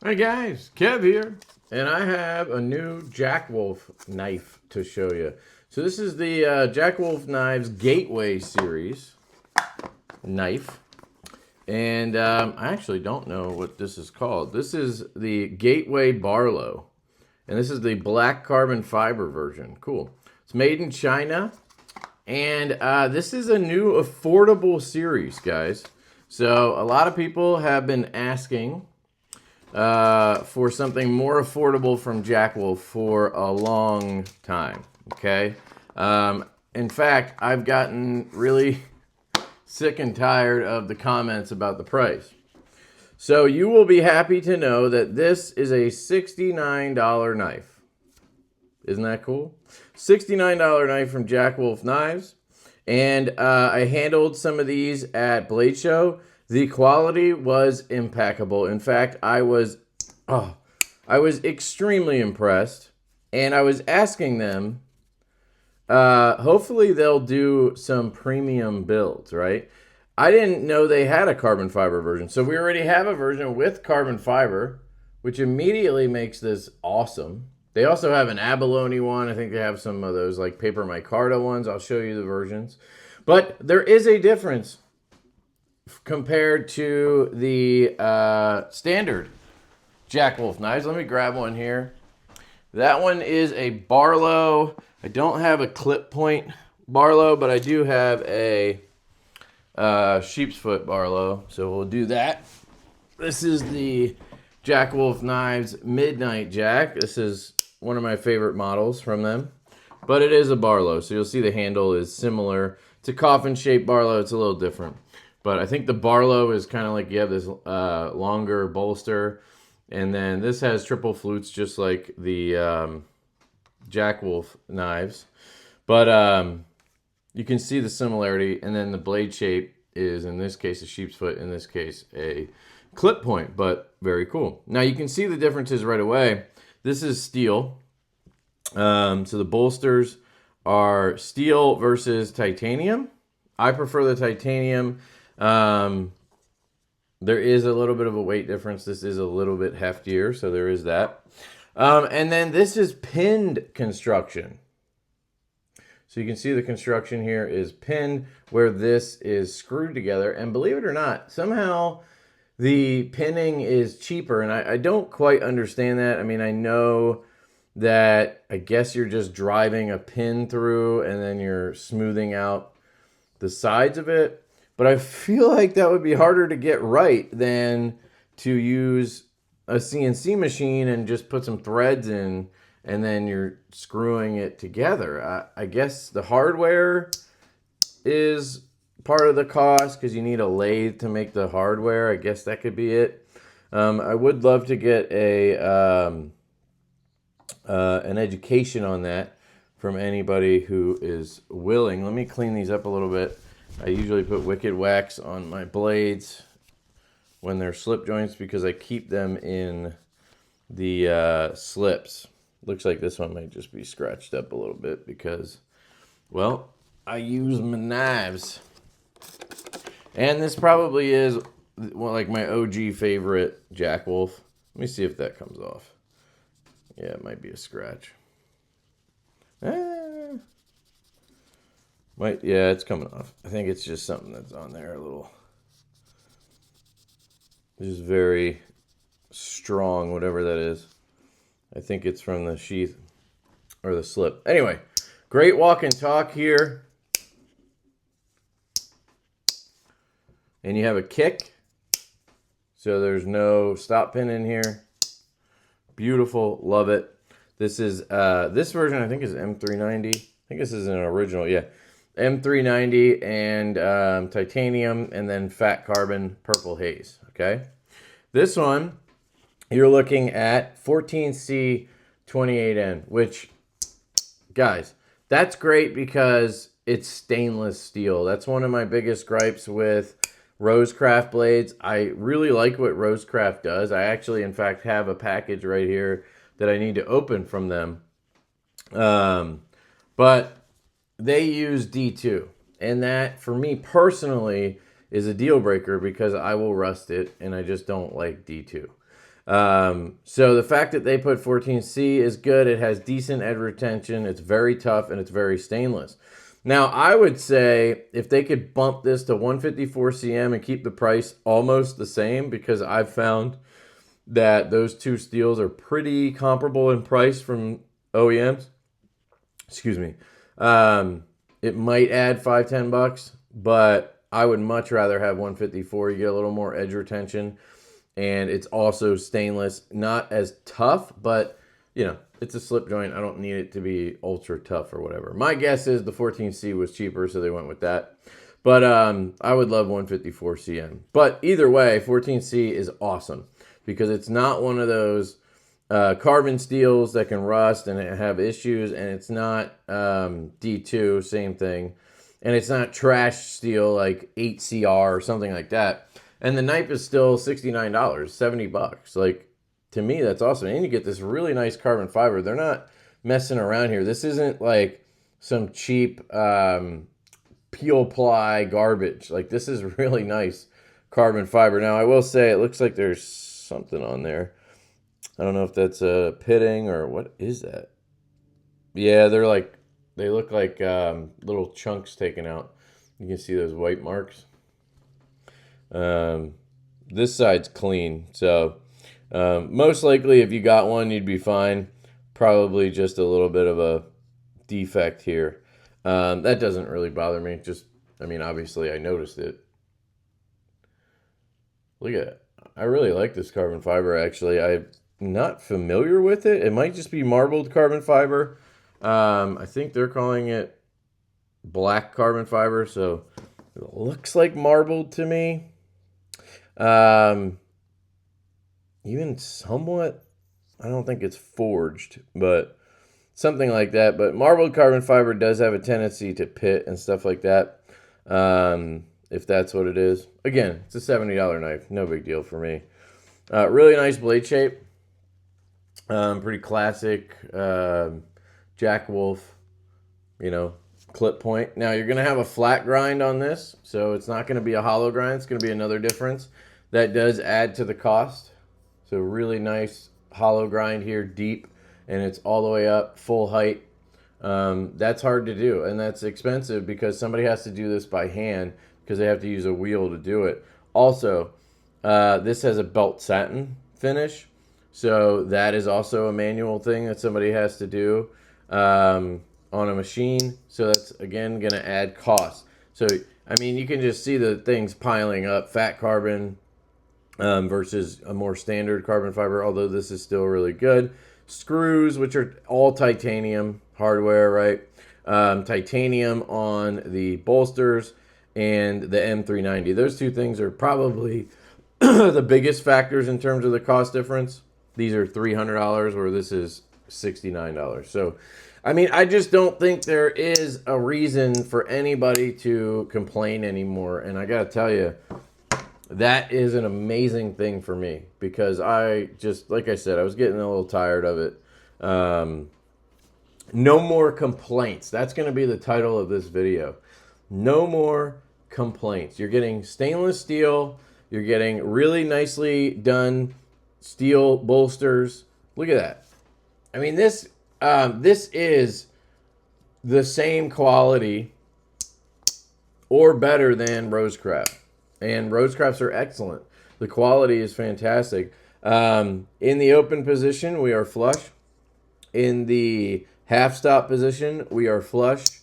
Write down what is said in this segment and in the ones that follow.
Hi guys, Kev here, and I have a new Jackwolf knife to show you. So this is the Jackwolf Knives Gateway series knife, and I actually don't know what this is called. This is the Gateway Barlow, and this is the black carbon fiber version. Cool. It's made in China, and this is a new affordable series, guys. So a lot of people have been asking for something more affordable from Jackwolf for a long time, okay? In fact, I've gotten really sick and tired of the comments about the price. So you will be happy to know that this is a $69 knife. Isn't that cool? $69 knife from Jackwolf Knives. And I handled some of these at Blade Show. The quality was impeccable. In fact, I was extremely impressed. And I was asking them, hopefully they'll do some premium builds, right? I didn't know they had a carbon fiber version. So we already have a version with carbon fiber, which immediately makes this awesome. They also have an abalone one. I think they have some of those like paper micarta ones. I'll show you the versions. But there is a difference compared to the standard Jackwolf knives. Let me grab one here. That one is a Barlow. I don't have a clip point Barlow, but I do have a sheep's foot Barlow. So we'll do that. This is the Jackwolf Knives Midnight Jack. This is one of my favorite models from them. But it is a Barlow, so you'll see the handle is similar. It's a coffin-shaped Barlow. It's a little different. But I think the Barlow is kind of like you have this longer bolster. And then this has triple flutes just like the Jackwolf knives. But you can see the similarity. And then the blade shape is, in this case, a sheep's foot. In this case, a clip point, but very cool. Now you can see the differences right away. This is steel. So the bolsters are steel versus titanium. I prefer the titanium. There is a little bit of a weight difference. This is a little bit heftier, so there is that. And then this is pinned construction. So you can see the construction here is pinned where this is screwed together. And believe it or not, somehow the pinning is cheaper, and I don't quite understand that. I mean, I know that I guess you're just driving a pin through and then you're smoothing out the sides of it. But I feel like that would be harder to get right than to use a CNC machine and just put some threads in and then you're screwing it together. I guess the hardware is part of the cost because you need a lathe to make the hardware. I guess that could be it. I would love to get an education on that from anybody who is willing. Let me clean these up a little bit. I usually put Wicked Wax on my blades when they're slip joints because I keep them in the slips. Looks like this one might just be scratched up a little bit because, well, I use my knives. And this probably is like my OG favorite Jackwolf. Let me see if that comes off. Yeah, it might be a scratch. Yeah, it's coming off. I think it's just something that's on there a little. It's just very strong, whatever that is. I think it's from the sheath or the slip. Anyway, great walk and talk here. And you have a kick. So there's no stop pin in here. Beautiful. Love it. This is this version I think is M390. I think this is an original. Yeah. M390 and titanium and then fat carbon purple haze. Okay. This one you're looking at 14C28N, which, guys, that's great because it's stainless steel. That's one of my biggest gripes with Rosecraft blades. I really like what Rosecraft does. I actually, in fact, have a package right here that I need to open from them. But they use D2. And that, for me personally, is a deal breaker because I will rust it, and I just don't like D2. So the fact that they put 14C is good. It has decent edge retention. It's very tough, and it's very stainless. Now, I would say if they could bump this to 154 cm and keep the price almost the same, because I've found that those two steels are pretty comparable in price from OEMs. Excuse me. It might add $5-10, but I would much rather have 154. You get a little more edge retention, and it's also stainless. Not as tough, but you know, it's a slip joint. I don't need it to be ultra tough or whatever. My guess is the 14C was cheaper, so they went with that. But I would love 154 cm. But either way, 14C is awesome because it's not one of those carbon steels that can rust and have issues, and it's not D2, same thing. And it's not trash steel like 8CR or something like that. And the knife is still $69, $70. Like, to me, that's awesome. And you get this really nice carbon fiber. They're not messing around here. This isn't like some cheap peel ply garbage. Like, this is really nice carbon fiber. Now, I will say it looks like there's something on there. I don't know if that's a pitting or what is that? Yeah, they look like little chunks taken out. You can see those white marks. This side's clean, so most likely if you got one, you'd be fine. Probably just a little bit of a defect here. That doesn't really bother me. Just, I mean, obviously I noticed it. Look at it. I really like this carbon fiber, actually. I'm not familiar with it. It might just be marbled carbon fiber. I think they're calling it black carbon fiber, so it looks like marbled to me. Even somewhat, I don't think it's forged, but something like that. But marbled carbon fiber does have a tendency to pit and stuff like that, if that's what it is. Again, it's a $70 knife. No big deal for me. Really nice blade shape. Pretty classic Jack Wolf, you know, clip point. Now, you're going to have a flat grind on this, so it's not going to be a hollow grind. It's going to be another difference. That does add to the cost. So really nice hollow grind here, deep, and it's all the way up, full height. That's hard to do, and that's expensive because somebody has to do this by hand because they have to use a wheel to do it. Also, this has a belt satin finish, so that is also a manual thing that somebody has to do on a machine. So that's, again, going to add cost. So, I mean, you can just see the things piling up, fat carbon, versus a more standard carbon fiber, although this is still really good. Screws, which are all titanium hardware, right? Titanium on the bolsters and the M390. Those two things are probably the biggest factors in terms of the cost difference. These are $300, where this is $69. So, I mean, I just don't think there is a reason for anybody to complain anymore. And I got to tell you, that is an amazing thing for me because I just, like I said, I was getting a little tired of it. No more complaints. That's going to be the title of this video. No more complaints. You're getting stainless steel. You're getting really nicely done steel bolsters. Look at that. I mean, this is the same quality or better than Rosecraft. And Rosecrafts are excellent. The quality is fantastic. In the open position, we are flush. In the half stop position, we are flush.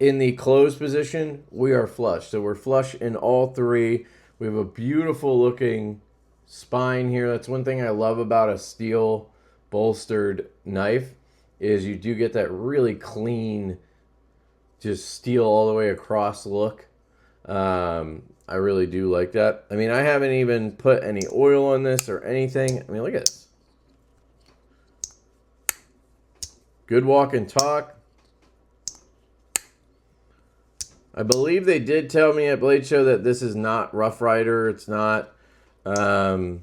In the closed position, we are flush. So we're flush in all three. We have a beautiful looking spine here. That's one thing I love about a steel bolstered knife is you do get that really clean, just steel all the way across look. I really do like that. I mean, I haven't even put any oil on this or anything. I mean, look at this. Good walk and talk. I believe they did tell me at Blade Show that this is not Rough Rider. It's not that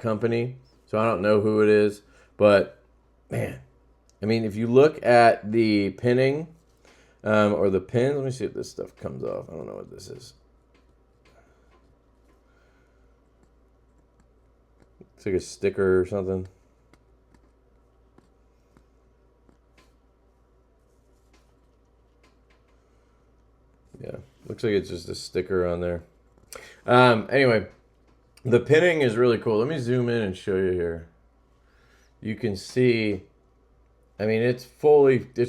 company. So I don't know who it is. But, man, I mean, if you look at the pinning, or the pins. Let me see if this stuff comes off. I don't know what this is. Looks like a sticker or something. Yeah, looks like it's just a sticker on there. Anyway, the pinning is really cool. Let me zoom in and show you here. You can see, I mean, it's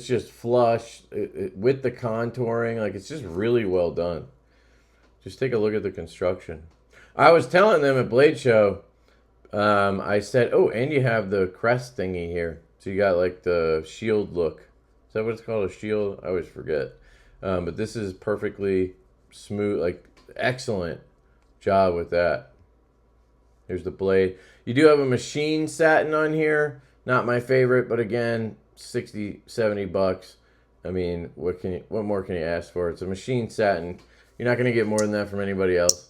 just flush with the contouring. Like, it's just really well done. Just take a look at the construction. I was telling them at Blade Show, I said, oh, and you have the crest thingy here. So you got like the shield look. Is that what it's called, a shield? I always forget. But this is perfectly smooth, like excellent job with that. Here's the blade. You do have a machine satin on here. Not my favorite, but again, 60, 70 bucks. I mean, what more can you ask for? It's a machine satin. You're not going to get more than that from anybody else.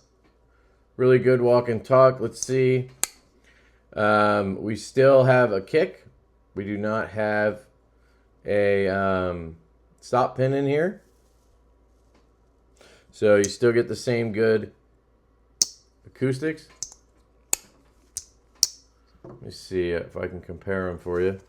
Really good walk and talk. Let's see. We still have a kick. We do not have a stop pin in here. So you still get the same good acoustics. Let me see if I can compare them for you.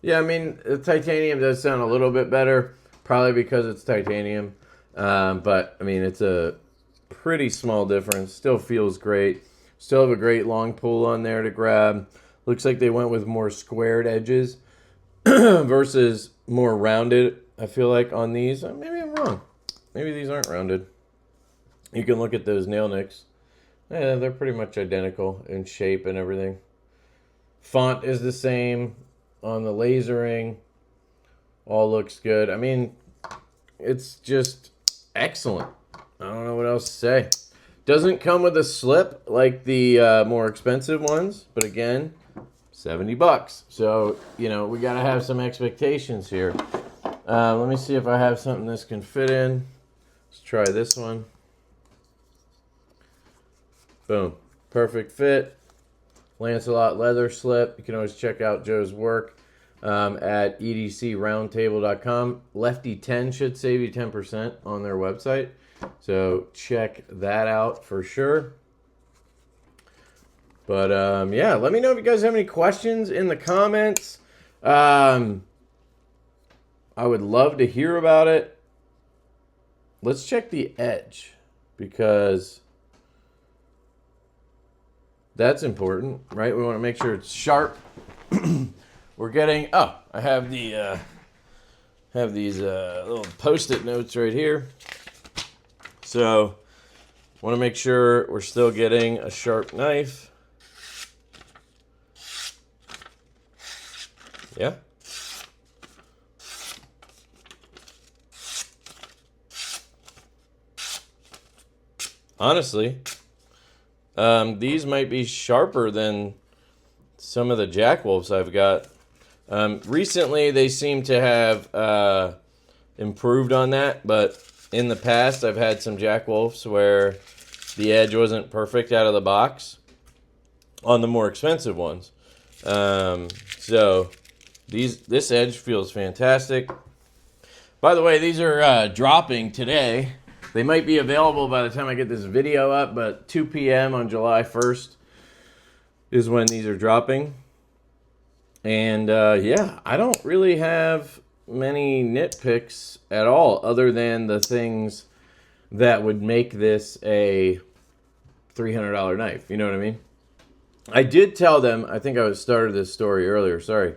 Yeah, I mean, the titanium does sound a little bit better, probably because it's titanium. But, I mean, it's a pretty small difference. Still feels great. Still have a great long pull on there to grab. Looks like they went with more squared edges versus more rounded, I feel like, on these. Maybe I'm wrong. Maybe these aren't rounded. You can look at those nail nicks. Yeah, they're pretty much identical in shape and everything. Font is the same on the lasering. All looks good. I mean, it's just excellent. I don't know what else to say. Doesn't come with a slip like the more expensive ones, but again, 70 bucks. So, you know, we got to have some expectations here. Let me see if I have something this can fit in. Let's try this one. Boom. Perfect fit. Lancelot leather slip. You can always check out Joe's work at edcroundtable.com. Lefty10 should save you 10% on their website. So check that out for sure. But yeah, let me know if you guys have any questions in the comments. I would love to hear about it. Let's check the edge because that's important, right? We want to make sure it's sharp. We're getting, oh, I have the have these little Post-it notes right here. So, want to make sure we're still getting a sharp knife. Yeah. Honestly, these might be sharper than some of the Jack Wolves I've got. Recently, they seem to have improved on that, but in the past, I've had some Jack Wolves where the edge wasn't perfect out of the box on the more expensive ones. So this edge feels fantastic. By the way, these are dropping today. They might be available by the time I get this video up, but 2 p.m. on July 1st is when these are dropping. And yeah, I don't really have many nitpicks at all other than the things that would make this a $300 knife. You know what I mean? I did tell them, I think I started this story earlier, sorry.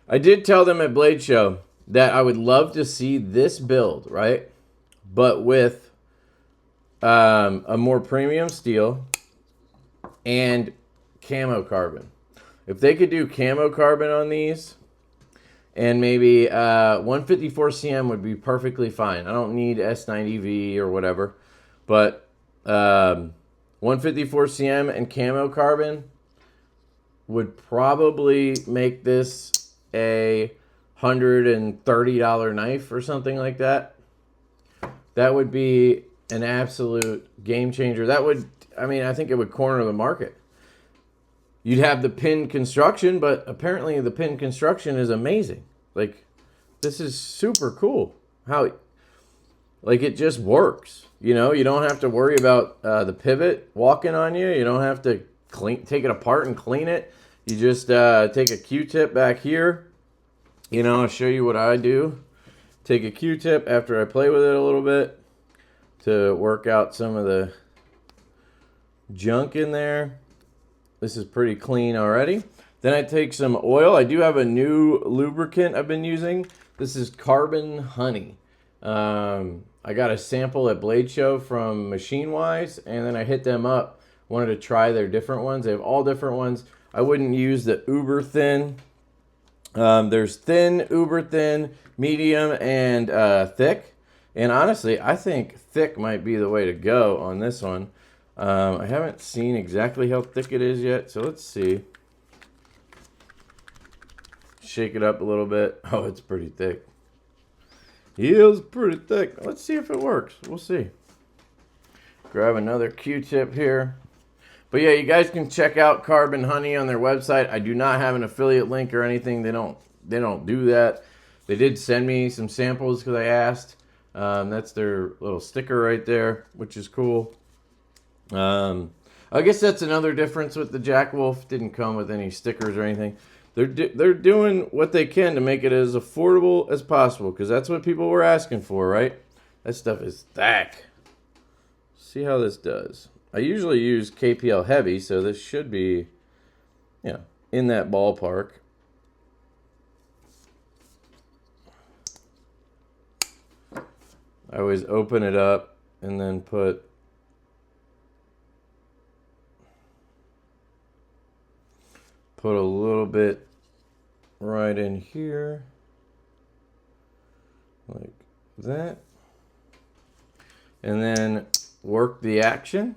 I did tell them at Blade Show that I would love to see this build, right? But with a more premium steel and camo carbon. If they could do camo carbon on these, and maybe 154 cm would be perfectly fine. I don't need S90V or whatever. But 154 cm and camo carbon would probably make this a $130 knife or something like that. That would be an absolute game changer. That would, I mean, I think it would corner the market. You'd have the pin construction, but apparently the pin construction is amazing. Like, this is super cool. How, like, it just works. You know, you don't have to worry about the pivot walking on you. You don't have to take it apart and clean it. You just take a Q-tip back here. You know, I'll show you what I do. Take a Q-tip after I play with it a little bit to work out some of the junk in there. This is pretty clean already. Then I take some oil. I do have a new lubricant I've been using. This is Carbon Honey. I got a sample at Blade Show from Machine Wise, and then I hit them up. Wanted to try their different ones. They have all different ones. I wouldn't use the uber thin. There's thin, uber thin, medium, and thick. And honestly, I think thick might be the way to go on this one. I haven't seen exactly how thick it is yet, so let's see. Shake it up a little bit. Oh, it's pretty thick. It is pretty thick. Let's see if it works. We'll see. Grab another Q-tip here. But yeah, you guys can check out Carbon Honey on their website. I do not have an affiliate link or anything. They don't do that. They did send me some samples because I asked. That's their little sticker right there, which is cool. I guess that's another difference with the Jack Wolf. Didn't come with any stickers or anything. They're doing what they can to make it as affordable as possible, because that's what people were asking for, right? That stuff is thick. See how this does. I usually use KPL heavy, so this should be, you know, in that ballpark. I always open it up and then put a little bit right in here, like that, and then work the action.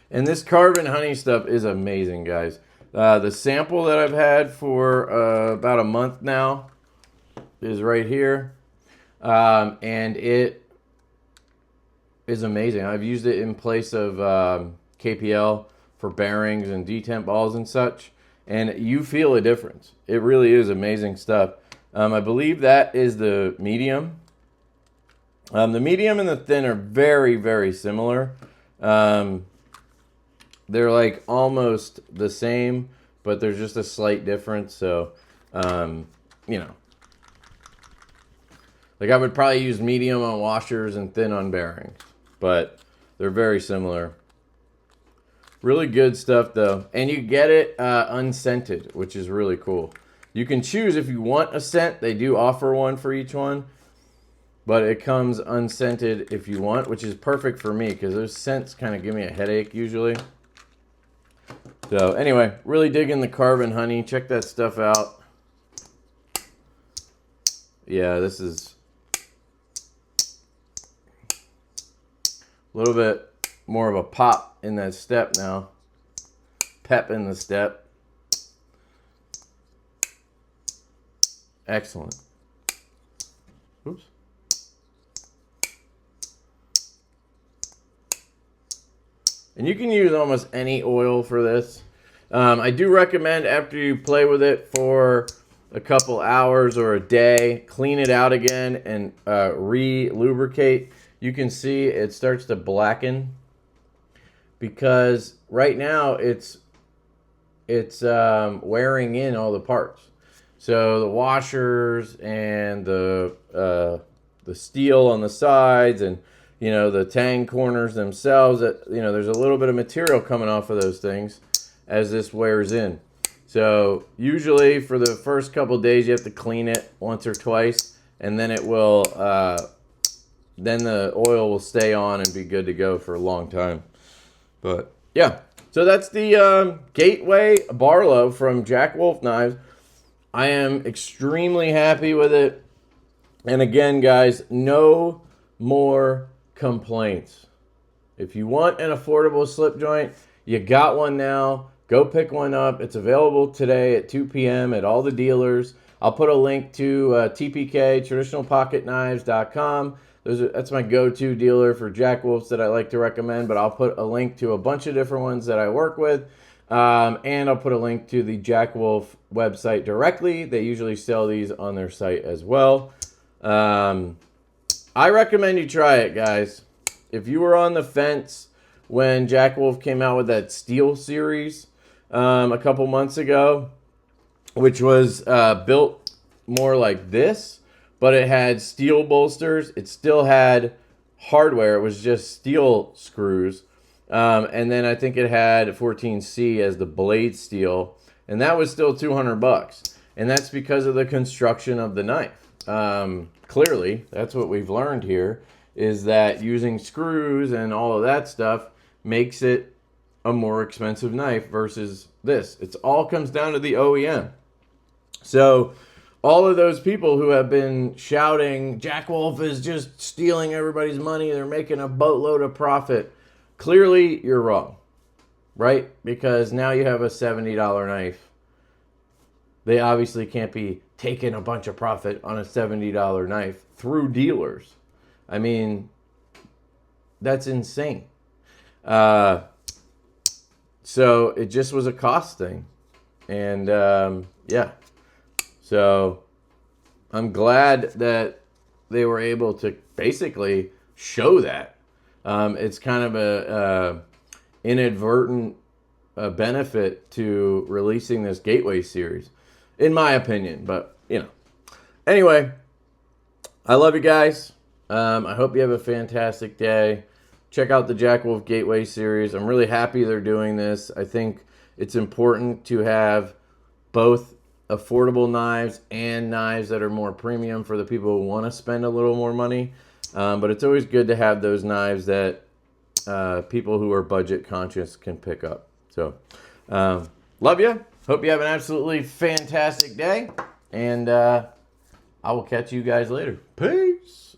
And this Carbon Honey stuff is amazing, guys. The sample that I've had for about a month now is right here, and it is amazing. I've used it in place of KPL for bearings and detemp balls and such, and you feel a difference. It really is amazing stuff. I believe that is the medium. The medium and the thin are very, very similar. They're like almost the same, but there's just a slight difference. So, you know, like I would probably use medium on washers and thin on bearings, but they're very similar. Really good stuff though. And you get it unscented, which is really cool. You can choose if you want a scent. They do offer one for each one, but it comes unscented if you want, which is perfect for me because those scents kind of give me a headache usually. So anyway, really digging the Carbon Honey. Check that stuff out. Yeah, this is a little bit more of a pop in that step now. Pep in the step. Excellent. Oops. And you can use almost any oil for this. I do recommend after you play with it for a couple hours or a day, clean it out again and re-lubricate. You can see it starts to blacken because right now it's wearing in all the parts. So the washers and the steel on the sides and, you know, the tang corners themselves, that, you know, there's a little bit of material coming off of those things as this wears in. So usually for the first couple days you have to clean it once or twice, and then it will then the oil will stay on and be good to go for a long time. But yeah, so that's the Gateway Barlow from Jack Wolf Knives. I am extremely happy with it. And again, guys, no more complaints. If you want an affordable slip joint, you got one now. Go pick one up. It's available today at 2 p.m. at all the dealers. I'll put a link to TPK, traditionalpocketknives.com. That's my go-to dealer for Jack Wolfs that I like to recommend, but I'll put a link to a bunch of different ones that I work with. And I'll put a link to the Jack Wolf website directly. They usually sell these on their site as well. I recommend you try it, guys. If you were on the fence when Jack Wolf came out with that Steel series a couple months ago, which was built more like this, but it had steel bolsters. It still had hardware. It was just steel screws. And then I think it had 14C as the blade steel. And that was still $200. And that's because of the construction of the knife. Clearly, that's what we've learned here, is that using screws and all of that stuff makes it a more expensive knife versus this. It all comes down to the OEM. So all of those people who have been shouting, Jack Wolf is just stealing everybody's money, they're making a boatload of profit. Clearly, you're wrong, right? Because now you have a $70 knife. They obviously can't be taking a bunch of profit on a $70 knife through dealers. I mean, that's insane. So it just was a cost thing. And yeah. So I'm glad that they were able to basically show that. It's kind of a inadvertent benefit to releasing this Gateway series, in my opinion. But, you know. Anyway, I love you guys. I hope you have a fantastic day. Check out the Jack Wolf Gateway series. I'm really happy they're doing this. I think it's important to have both affordable knives and knives that are more premium for the people who want to spend a little more money. But it's always good to have those knives that people who are budget conscious can pick up. So, love you. Hope you have an absolutely fantastic day. And I will catch you guys later. Peace.